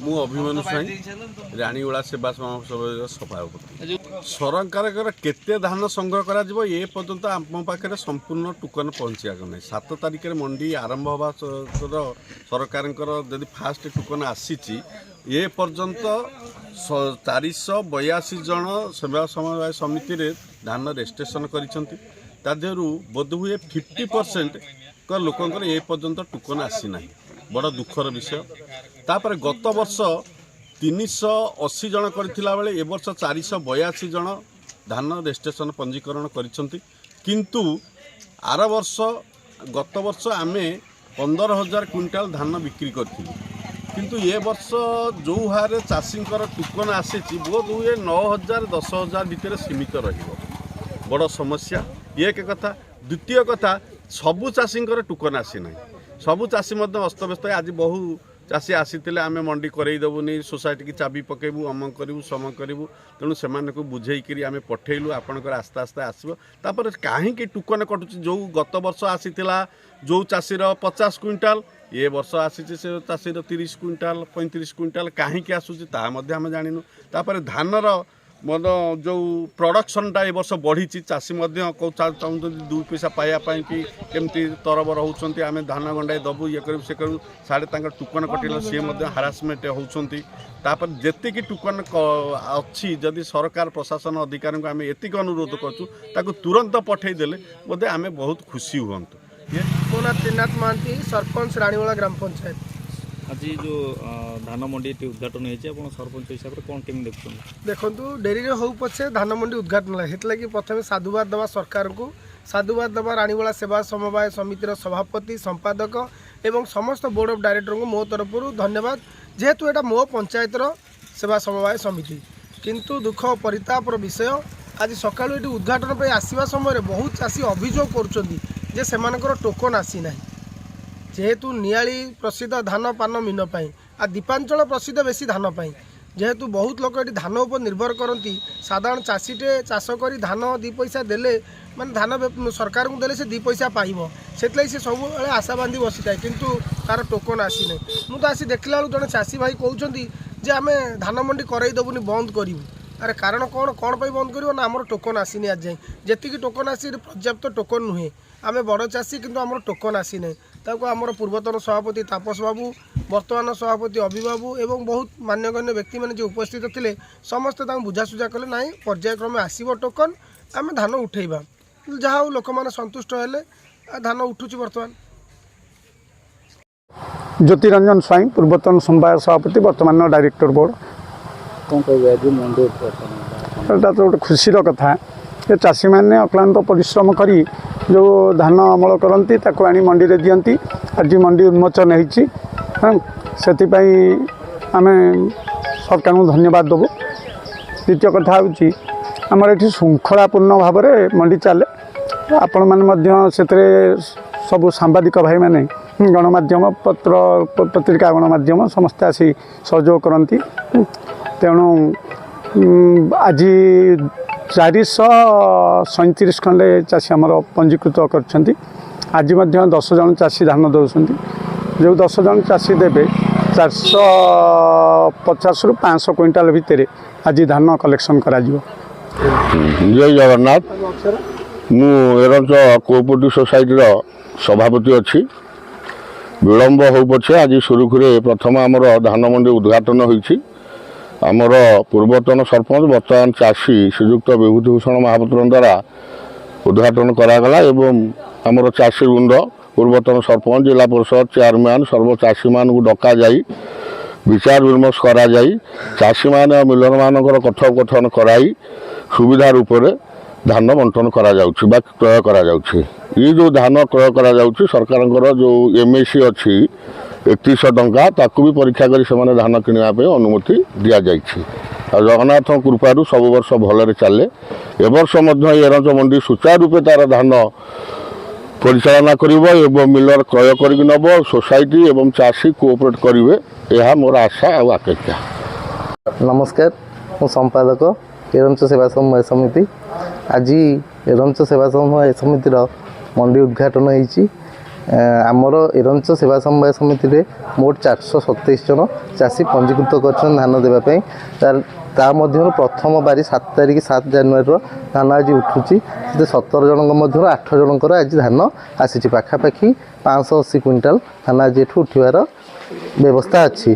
मु अभिमन्यु साई राणीगोला सेवा समाज सभापति सरकार केते धान संग्रह करा जीवो ए पर्यंत आम पाखे संपूर्ण टोकन पहुँचाक ना 7 तारिख में मंडी आरंभ हवा सरकार जदि फास्ट टोकन आसी ए पर्यंत 482 जन सेवा समवाय समिति रे धान रेजिस्ट्रेशन कर बोधहुए 50% लोकंर ए पर्यंत टोकन आसी ना बड़ दुखर विषय। तापर गत वर्ष 380 जन करथिला बेले ए वर्ष 482 जन धान रेजिस्ट्रेशन पंजीकरण करिसंती किंतु आर वर्ष गत वर्ष आमे 15,000 क्विंटाल धान बिक्री करथिलु किंतु ए वर्ष जो हारे चाषींकर टोकन आसीची बहुत हुए 9,000 10,000 भितर सीमित रहिबो बड़ समस्या एक कथा। द्वितीय कथा सबु चाषींकर टोकन आसी ना सबु चाषी अस्तव्यस्त आज बहु चाषी आसी आम मंडी करईदेबुनि सोसाइटी की चाबी पकेबू अमक करूँ सम करूँ तेणु से बुझेक आम पठेलु आपणकर आस्ते आस्ते आसो तापर कहीं टोकन कटुच जो गत वर्ष आसीला जो चाषीर 50 क्विंटाल ये वर्ष आसी से चाषीर 30 क्विंटाल 35 क्विंटाल कहीं आसूँ आम जानू तापर धानर मन जो प्रोडक्शनटा ए वर्ष बढ़ी चाषी चाहते 2 पैसा पाइबापी कि केमती तरबर होती आम धान गंडाई दबू ये करूँ से करूँ साढ़े टोकन कटिल सी हारासमेंट होती जी टोकन अच्छी जदि सरकार प्रशासन अधिकारी को आम एतिक अनुरोध करूँ तुरंत पठेदेले बोधे आम बहुत खुशी हूँ। मो ना त्रिनाथ महांती सरपंच राणीगोला ग्राम पंचायत। आज जो धान मंडी उद्घाटन हो सरपंच हिसाब से कौन केमी देखते देखु डेरी हो पछे धान मंडी उद्घाटन है हेतु प्रथम साधुवाद दवा सरकार को साधुवाद दवा राणीगोला सेवा समवाय समितिर सभापति संपादक एवं समस्त बोर्ड ऑफ डायरेक्टर को मो तरफ धन्यवाद जेहेतु एटा मो पंचायतर सेवा समवाय समिति किंतु दुख परितापर विषय आज सकाळु एटी उद्घाटन पे आसीबा समय बहुत चाषी अभियोग कर सेमानकर टोकन आसी ना जेहेतु नियाली प्रसिद्ध धान पान मीन पाई आ दीपांचल प्रसिद्ध बेसी धान पाई जेहेतु बहुत लोक ये धान उपर निर्भर करती साधारण चाषीटे चाष कर धान 2 पैसा देले माने धान सरकार को देले से 2 पैसा पाइब से सब आशा बांधी बसी थाए किंतु तार टोकन आसी ना मुझे आसी देखला जड़े चाषी भाई कहते जे आम धान मंडी करईदेबुनि बंद करूँ अरे कारण कौन कौन पर बंद कर ना आमर टोकन आसीनी आज जाए जी टोकन आसी पर्याप्त टोकन नुहे आम बड़ चाषी किंतु आमर टोकन आसी ना ताको आमर पूर्वतन सभापति तापस बाबू वर्तमान सभापति अभि बाबू एवं बहुत मान्यगण्य व्यक्ति मैंने जो उपस्थित थे समस्ते बुझासुझा कले ना पर्यायक्रमे आसब टोकन आम धान उठेबा जहाँ लोक मैंने संतुष्ट हेले धान उठुची बर्तमान। ज्योतिरंजन स्वाई पूर्वतन समवाय सभापति वर्तमान डायरेक्टर बोर्ड कौन कह मंडी उद्घाटन तो गोटे खुशीर कथा ये चाषी मैंने अक्लांत परिश्रम करी जो धान अमल करती आनी मंडी रे दियंती आज मंडी उन्मोचन होती से आम सरकार को धन्यवाद देवु। द्वितीय कथा हूँ आमर ये श्रृंखलापूर्ण भाव में मंडी चले आपण मैंने सब सांबादिक भाई मैंने गणमाध्यम पत्र पत्रिका गणमाध्यम समस्ते आसी सहयोग करती तेणु आज 437 खंडे चाषी आमर पंजीकृत कर आज 10 जन चाषी धान दौरान जो 10 जन चाषी देवे 450 रु 500 क्विंटाल भितर आज धान कलेक्शन करा जिवो। जय जगन्नाथ मु एरंच कोऑपरेटिव सोसाइटी सभापति अच्छी विलंब हो पछे आज सुरुखुरे प्रथम आमर धान मंडी उद्घाटन होईछि आमर पूर्वतन सरपंच वर्तमान चाषी श्रीजुक्त विभूतिभूषण महापात्र द्वारा उद्घाटन करागला एवं आमर चाषी वृंद पूर्वतन सरपंच जिला परिषद चेयरमैन सर्व चाषी मान को डका जाई विचार विमर्श करा जाई चाषी मान मिलर मानकर कथोपकथन कराई सुविधा रूप में धान बंटन करा जाउछि बा क्रय करा जाउछि। ये जो धान क्रय करा जाउछि सरकार जो एमएससी अच्छी 3100 टंका ताकू भी परीक्षा करी से धान किणवा पे अनुमति दि जाइछि। जगन्नाथ कृपारू सब वर्ष भलरे चले ए वर्ष एरंच मंडी सुचारू रूपे तार धान परिचालना करिवो एवं मिलर क्रय करिक नब सोसाइटी एवं चाषी कोऑपरेट करिवे यह मोर आशा और आकांक्षा। नमस्कार मु संपादक एरंच सेवा समवाय समिति आज एरंच सेवा समवाय समितिर मंडी उद्घाटन होईछि ଆମର ଏରଞ୍ଚ ସେବା ସମବାୟ ସମିତିରେ ମୋଟ 427 ଜଣ ଚାଷୀ ପଞ୍ଜୀକୃତ କରିଛନ୍ତି ଧାନ ଦେବା ପାଇଁ। ତା ମଧ୍ୟରୁ ପ୍ରଥମ ବାରି 7 ତାରିଖ 7 ଜାନୁଆରୀର ଧାନ ଆଜି ଉଠୁଛି। ସେଥିରେ 17 ଜଣଙ୍କ ମଧ୍ୟରୁ 8 ଜଣଙ୍କର ଆଜି ଧାନ ଆସିଛି। ପାଖାପାଖି 580 କୁଇଣ୍ଟାଲ ଧାନ ଆଜି ଏଠୁ ଉଠିବାର ବ୍ୟବସ୍ଥା ଅଛି।